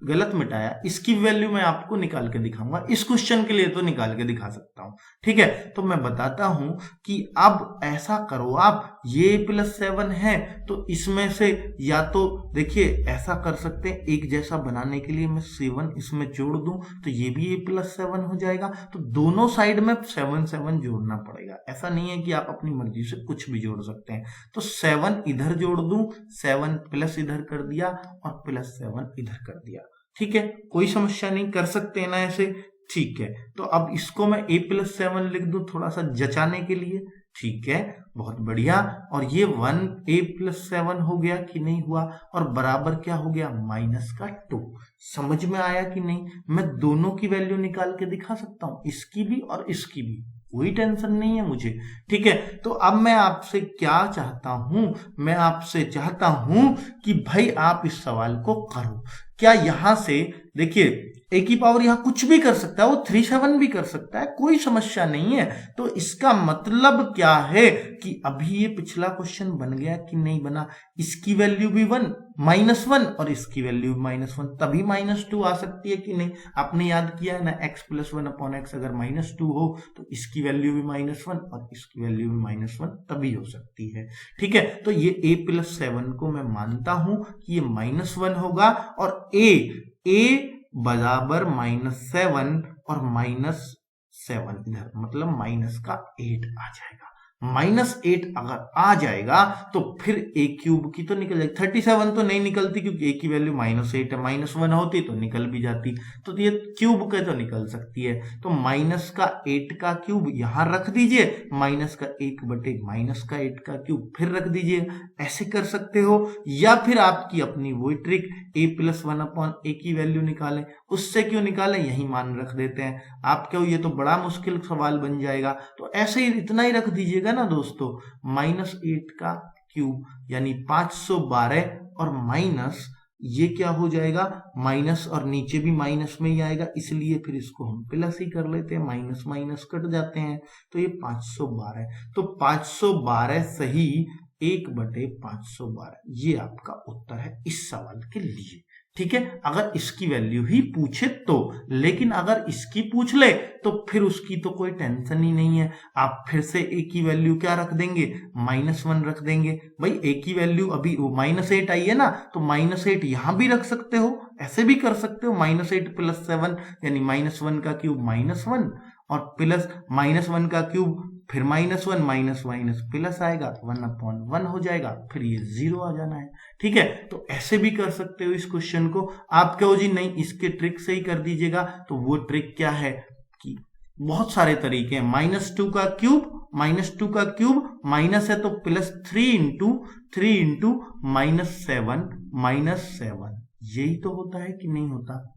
गलत मिटाया। इसकी वैल्यू मैं आपको निकाल के दिखाऊंगा, इस क्वेश्चन के लिए तो निकाल के दिखा सकता हूं। ठीक है, तो मैं बताता हूं कि अब ऐसा करो आप, ये a+7 है तो इसमें से या तो देखिए ऐसा कर सकते हैं, एक जैसा बनाने के लिए मैं 7 इसमें जोड़ दूं तो ये भी a+7 हो जाएगा। तो दोनों साइड में 7 जोड़ना पड़ेगा, ऐसा नहीं है कि आप अपनी मर्जी से कुछ भी जोड़ सकते हैं। तो 7 इधर जोड़ दूं, 7 प्लस इधर कर दिया और +7 इधर कर दिया। ठीक है, कोई समस्या नहीं, कर सकते हैं ना ऐसे। ठीक है, तो अब इसको मैं a+7 लिख दूं थोड़ा सा जचाने के लिए। ठीक है, बहुत बढ़िया। और ये 1a+7 हो गया कि नहीं हुआ, और बराबर क्या हो गया -2। समझ में आया कि नहीं। मैं दोनों की वैल्यू निकाल के दिखा सकता हूं, इसकी भी और इसकी भी, कोई टेंशन नहीं है मुझे। ठीक है, तो अब मैं आपसे क्या चाहता हूं, मैं आपसे चाहता हूं कि भाई आप इस सवाल को करो। क्या यहां से देखिए a की पावर यहां कुछ भी कर सकता है, वो 3/7 भी कर सकता है, कोई समस्या नहीं है। तो इसका मतलब क्या है कि अभी ये पिछला क्वेश्चन बन गया कि नहीं बना, इसकी वैल्यू भी -1 और इसकी वैल्यू भी -1, तभी -2 आ सकती है कि नहीं। आपने याद किया है ना, x+1/x अगर -2 हो तो इसकी वैल्यू भी -1 और इसकी वैल्यू भी -1 तभी हो सकती है। ठीक है, तो ये a+7 को मैं मानता हूं कि ये -1 होगा, और a बराबर -7 और -7 इधर, मतलब -8 आ जाएगा। -8 अगर आ जाएगा तो फिर a³ की तो निकल जाएगी, 37 तो नहीं निकलती क्योंकि a की वैल्यू -8 है, -1 होती तो निकल भी जाती, तो ये क्यूब के तो निकल सकती है। तो -8 का क्यूब यहां रख दीजिए, -1 बटे -8 का क्यूब फिर रख दीजिए, ऐसे कर सकते हो। या फिर आपकी अपनी वही ट्रिक, a+1/a की वैल्यू निकालें, उससे क्यों निकालें, यही मान रख देते हैं। आप क्यों, ये तो बड़ा मुश्किल सवाल बन जाएगा, तो ऐसे ही इतना ही रख दीजिएगा ना दोस्तों, -8 का क्यूब यानी 512, और माइनस ये क्या हो जाएगा, माइनस और नीचे भी माइनस में ही आएगा, इसलिए फिर इसको हम प्लस ही कर लेते हैं, माइनस माइनस कट जाते हैं, तो ये 512। तो 512 सही 1/512, ये आपका उत्तर है इस सवाल के लिए। ठीक है, अगर इसकी वैल्यू ही पूछे तो, लेकिन अगर इसकी पूछ ले तो फिर उसकी तो कोई टेंशन ही नहीं है। आप फिर से a की वैल्यू क्या रख देंगे, -1 रख देंगे। भाई a की वैल्यू अभी -8 आई है ना, तो -8 यहां भी रख सकते हो, ऐसे भी कर सकते हो, -8 + 7 यानी -1 का क्यूब -1 और प्लस -1 का क्यूब फिर -1 माइनस माइनस प्लस आएगा, 1/1 हो जाएगा, फिर ये 0 आ जाना है। ठीक है, तो ऐसे भी कर सकते हो इस क्वेश्चन को। आप कहो जी नहीं इसके ट्रिक से ही कर दीजिएगा, तो वो ट्रिक क्या है कि बहुत सारे तरीके हैं। -2 का क्यूब माइनस है तो +3 इंटू -7 यही तो होता है कि नहीं होता,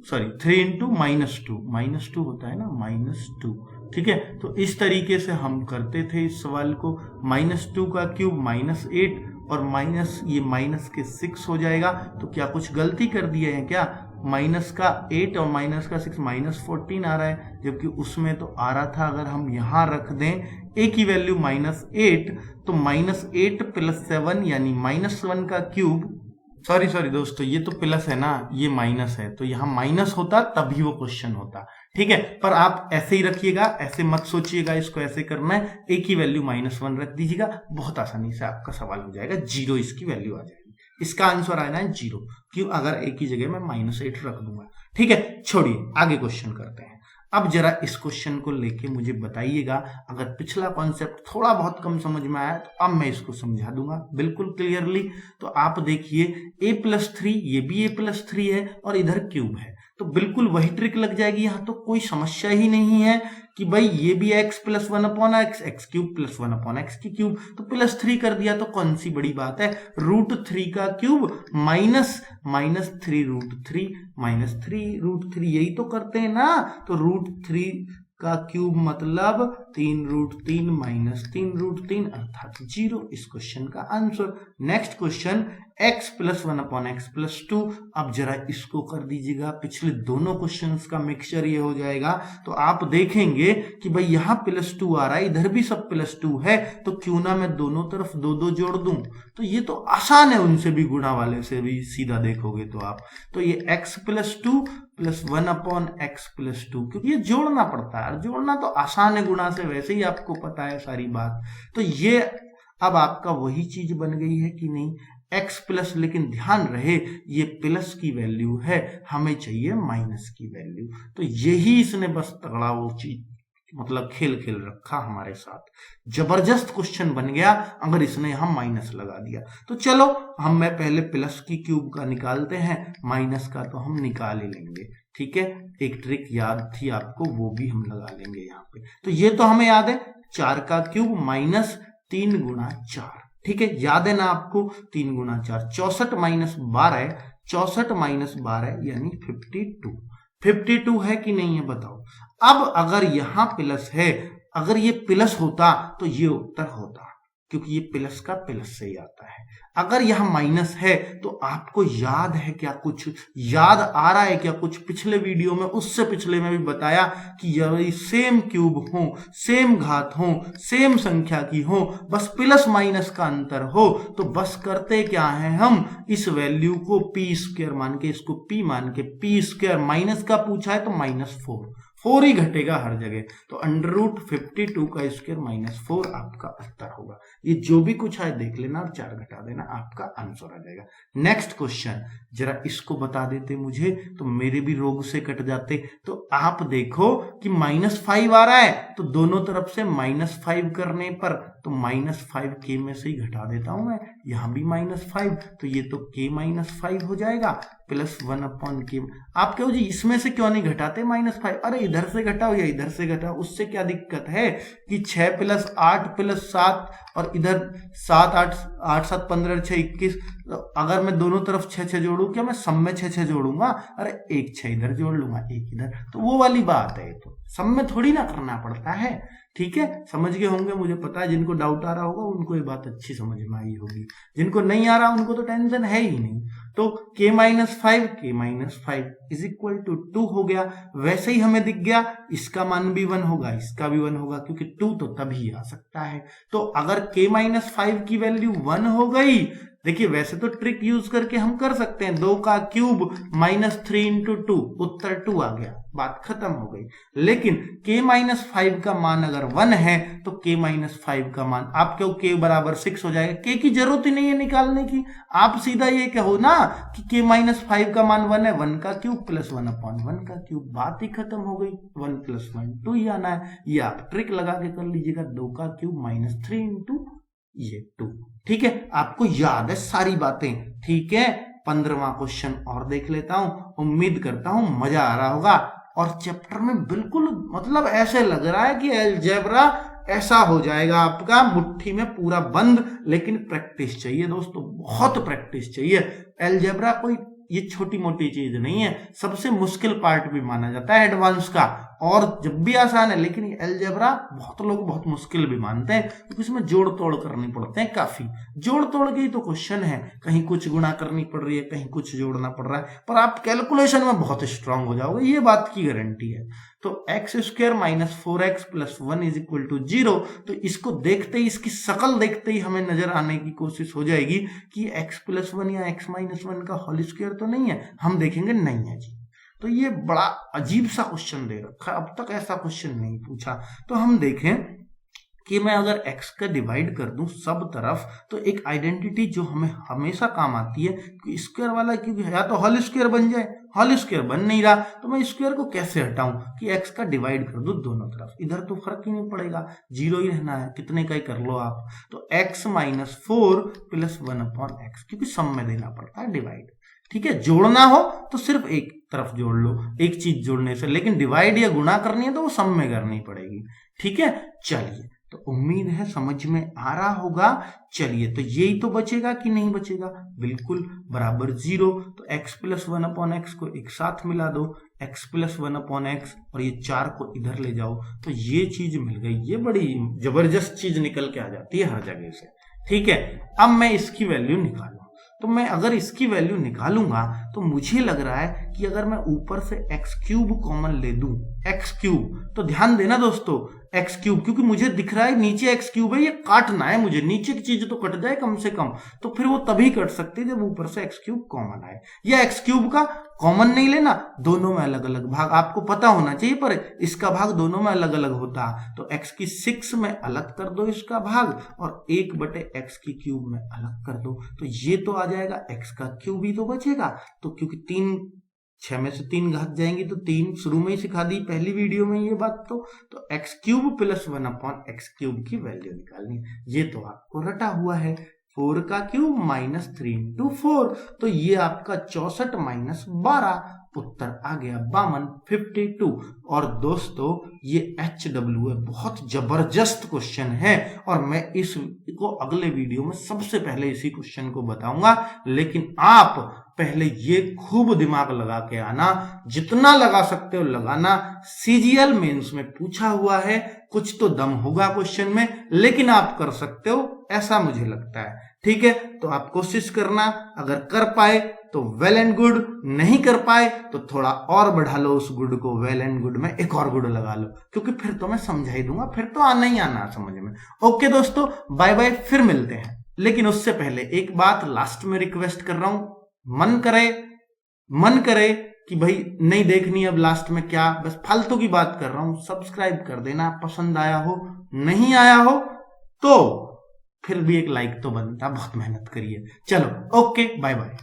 सॉरी 3 इंटू -2 होता है ना, -2। ठीक है, तो इस तरीके से हम करते थे इस सवाल को। -2 का क्यूब -8 और माइनस ये माइनस के 6 हो जाएगा। तो क्या कुछ गलती कर दिए हैं क्या? माइनस का 8 और माइनस का 6 -14 आ रहा है, जबकि उसमें तो आ रहा था अगर हम यहाँ रख दें a की वैल्यू -8 तो -8 + 7 यानी -1 का क्यूब। सॉरी दोस्तों, ये तो प्लस है ना, ये माइनस है, तो यहाँ माइनस होता तभी वो क्वेश्चन होता। ठीक है, पर आप ऐसे ही रखिएगा, ऐसे मत सोचिएगा इसको ऐसे करना है। a की वैल्यू -1 रख दीजिएगा, बहुत आसानी से आपका सवाल हो जाएगा, 0 इसकी वैल्यू आ जाएगी। इसका आंसर आना है 0, क्यों? अगर a की जगह मैं -8 रख दूंगा। ठीक है, छोड़िए, आगे क्वेश्चन करते हैं। अब जरा इस क्वेश्चन को लेके मुझे बताइएगा, अगर पिछला कॉन्सेप्ट थोड़ा बहुत कम समझ में आया तो अब मैं इसको समझा दूंगा बिल्कुल क्लियरली। तो आप देखिए a+3, ये भी a+3 है और इधर क्यूब है, तो बिल्कुल वही ट्रिक लग जाएगी। यहाँ तो कोई समस्या ही नहीं है कि भाई ये भी x + 1/x, x³ + 1/x की क्यूब, तो +3 कर दिया तो कौन सी बड़ी बात है। √3 का क्यूब माइनस -3√3 -3√3, यही तो करते हैं ना। तो √3 का क्यूब मतलब 3√3 -3√3 अर्थात 0, इस क्वेश्चन का answer. Next question x + 1/x + 2। अब जरा इसको कर दीजिएगा, पिछले दोनों क्वेश्चंस का मिक्सचर ये हो जाएगा। तो आप देखेंगे कि भाई यहाँ +2 आ रहा है, इधर भी सब +2 है, तो क्यों ना मैं दोनों तरफ 2 जोड़ दूं। तो ये तो आसान है, उनसे भी गुणा वाले से भी सीधा देखोगे तो आप। तो ये x + 2 + 1/x + 2, क्योंकि ये जोड़ना पड़ता है, जोड़ना तो आसान है, गुणा से वैसे ही आपको पता है सारी बात। तो ये अब आपका वही चीज बन गई है कि नहीं, x प्लस, लेकिन ध्यान रहे ये प्लस की वैल्यू है, हमें चाहिए माइनस की वैल्यू। तो यही इसने बस तगड़ा वो चीज मतलब खेल रखा हमारे साथ, जबरदस्त क्वेश्चन बन गया अगर इसने हम माइनस लगा दिया। तो चलो हम मैं पहले प्लस की क्यूब का निकालते हैं, माइनस का तो हम निकाल ही लेंगे। ठीक है, एक ट्रिक याद थी आपको, वो भी हम लगा लेंगे यहाँ पे। तो ये तो हमें याद है, 4 का क्यूब -3 × 4। ठीक है, याद है ना आपको, 3 × 4 64 -12, 64 -12 यानी 52 है कि नहीं है बताओ। अब अगर यहां प्लस है, अगर ये प्लस होता तो ये उत्तर होता, क्योंकि ये प्लस का प्लस से ही आता है। अगर यहां माइनस है तो आपको याद है क्या, कुछ याद आ रहा है क्या कुछ पिछले वीडियो में, उससे पिछले में भी बताया कि यदि सेम क्यूब हो, सेम घात हो, सेम संख्या की हो, बस प्लस माइनस का अंतर हो, तो बस करते क्या है, हम इस वैल्यू को p² मान के, इसको p मान के, p², माइनस का पूछा है तो -4 ही घटेगा हर जगह, तो √52 का स्क्वायर -4 आपका उत्तर होगा। ये जो भी कुछ है देख लेना और 4 घटा देना, आपका आंसर आ जाएगा। नेक्स्ट क्वेश्चन, जरा इसको बता देते मुझे तो मेरे भी रोग से कट जाते। तो आप देखो कि -5 आ रहा है, तो दोनों तरफ से -5 करने पर तो -5 k में से ही घटा देता हूं मैं, यहां भी -5, तो ये तो k -5 हो जाएगा, प्लस 1/k। आप कहो जी इसमें से क्यों नहीं घटाते -5, अरे इधर से घटाओ या इधर से घटाओ, उससे क्या दिक्कत है कि 6 + 8 + 7 और इधर 7 8 8 7 15 6 21, तो अगर मैं दोनों तरफ 6 जोड़ू, क्या मैं सब में 6 जोड़ूंगा, अरे एक 6 इधर जोड़ लूंगा, एक इधर, तो वो वाली बात है। तो सब में थोड़ी ना करना पड़ता है। ठीक है, समझ गए होंगे, मुझे पता है जिनको डाउट आ रहा होगा उनको ये बात अच्छी समझ में आई होगी, जिनको नहीं आ रहा उनको तो टेंशन है ही नहीं। तो k - 5 = 2 हो गया। वैसे ही हमें दिख गया इसका मान भी 1 होगा, इसका भी 1 होगा, क्योंकि 2 तो तभी आ सकता है। तो अगर k - 5 की वैल्यू 1 हो गई, देखिए वैसे तो ट्रिक यूज करके हम कर सकते हैं, 2 का क्यूब -3 × 2, उत्तर 2 आ गया, बात खत्म हो गई। लेकिन k - 5 का मान अगर 1 है तो k - 5 का मान, आप क्यों k = 6 हो जाएगा, k की जरूरत ही नहीं है निकालने की, आप सीधा ये कहो ना कि k - 5 का मान 1 है, 1 का क्यूब प्लस 1/1 का क्यूब, बात ही खत्म हो गई। 1 + 1 2 ही आना है, ये आप ट्रिक लगा के कर लीजिएगा। 2 का क्यूब -3 × ये 2। ठीक है, आपको याद है सारी बातें। ठीक है, 15वां क्वेश्चन और देख लेता हूं, उम्मीद करता हूं मजा आ रहा होगा। और चैप्टर में बिल्कुल मतलब ऐसे लग रहा है कि अलजेब्रा ऐसा हो जाएगा आपका मुट्ठी में पूरा बंद, लेकिन प्रैक्टिस चाहिए दोस्तों, बहुत प्रैक्टिस चाहिए। अलजेब्रा कोई ये छोटी मोटी चीज नहीं है, सबसे मुश्किल पार्ट भी माना जाता है एडवांस का, और जब भी आसान है, लेकिन ये अलजेब्रा बहुत लोग बहुत मुश्किल भी मानते हैं क्योंकि इसमें जोड़ तोड़ करनी पड़ते हैं काफी। जोड़ तोड़ के ही तो क्वेश्चन है, कहीं कुछ गुणा करनी पड़ रही है, कहीं कुछ जोड़ना पड़ रहा है, पर आप कैलकुलेशन में बहुत स्ट्रांग हो जाओगे, ये बात की गारंटी है। तो x square minus 4x plus 1 is equal to 0। तो इसको देखते ही, इसकी शकल देखते ही हमें नजर आने की कोशिश हो जाएगी कि x प्लस 1 या x माइनस 1 का होल स्क्वायर तो नहीं है। हम देखेंगे नहीं है जी। तो ये बड़ा अजीब सा क्वेश्चन दे रखा है, अब तक ऐसा क्वेश्चन नहीं पूछा। तो हम देखें कि मैं अगर x का डिवाइड कर दूं सब तरफ, तो एक आइडेंटिटी जो हमें हमेशा काम आती है कि स्क्वायर वाला, क्योंकि या तो होल स्क्वायर बन जाए, होल स्क्वायर बन नहीं रहा, तो मैं स्क्वायर को कैसे हटाऊं कि x का डिवाइड कर दूं दोनों तरफ। इधर तो फर्क ही नहीं पड़ेगा, 0 ही रहना है, कितने का ही कर लो आप। तो x minus 4 plus 1 upon x, क्योंकि सम में देना पड़ता है डिवाइड। ठीक है, जोड़ना हो तो सिर्फ एक तरफ जोड़ लो, एक चीज जोड़ने से, लेकिन डिवाइड या गुणा करनी है तो वो सम में करनी पड़ेगी। ठीक है, चलिए, तो उम्मीद है समझ में आ रहा होगा। चलिए, तो यही तो बचेगा कि नहीं बचेगा, बिल्कुल बराबर 0। तो x प्लस 1 अपॉन एक्स को एक साथ मिला दो, x प्लस 1 अपॉन एक्स, और ये 4 को इधर ले जाओ, तो ये चीज मिल गई। ये बड़ी जबरदस्त चीज निकल के आ जाती है हर जगह से। ठीक है, अब मैं इसकी वैल्यू निकालूं, तो मैं अगर इसकी वैल्यू निकालूंगा तो मुझे लग रहा है कि अगर मैं ऊपर से एक्स क्यूब कॉमन ले दूं, एक्स क्यूब, तो ध्यान देना दोस्तों, एक्स क्यूब, क्योंकि मुझे दिख रहा है नीचे एक्स क्यूब है, ये काटना है मुझे, नीचे की चीज तो कट जाए कम से कम, तो फिर वो तभी कट सकती है जब ऊपर से एक्स क्यूब कॉमन आए। या एक्स क्यूब का कॉमन नहीं लेना, दोनों में अलग अलग भाग आपको पता होना चाहिए, पर इसका भाग दोनों में अलग अलग होता, तो x की 6 में अलग कर दो इसका भाग, और 1/x की क्यूब में अलग कर दो, तो ये तो आ जाएगा, x का क्यूब ही तो बचेगा। तो क्योंकि 6 में से 3 घट जाएंगी, तो 3 शुरू में ही सिखा दी पहली वीडियो में ये बात। तो x cube plus 1 upon x cube की वैल्यू निकालनी, ये तो आपको रटा हुआ है। 4 का क्यूब माइनस 3 इंटू 4, तो ये आपका 64 माइनस 12, उत्तर आ गया 52, 52। और दोस्तों ये HW है, बहुत जबरदस्त क्वेश्चन है, और मैं इसको अगले वीडियो में सबसे पहले इसी क्वेश्चन को बताऊंगा। लेकिन आप पहले ये खूब दिमाग लगा के आना, जितना लगा सकते हो लगाना। CGL मेंस में पूछा हुआ है, कुछ तो दम होगा क्वेश्चन में, लेकिन आप कर सकते हो ऐसा मुझे लगता है। ठीक है, तो आप कोशिश करना, अगर कर पाए तो वेल एंड गुड, नहीं कर पाए तो थोड़ा और बढ़ा लो उस गुड को, वेल एंड गुड में एक और गुड लगा लो, क्योंकि फिर तो मैं समझा ही दूंगा, फिर तो आना ही आना समझ में। ओके दोस्तों, बाय बाय, फिर मिलते हैं। लेकिन उससे पहले एक बात लास्ट में रिक्वेस्ट कर रहा हूं, मन करे कि भाई नहीं देखनी अब लास्ट में क्या, बस फालतू की बात कर रहा हूं, सब्सक्राइब कर देना, पसंद आया हो, नहीं आया हो तो फिर भी एक लाइक तो बनता, बहुत मेहनत करिए। चलो ओके, बाय बाय।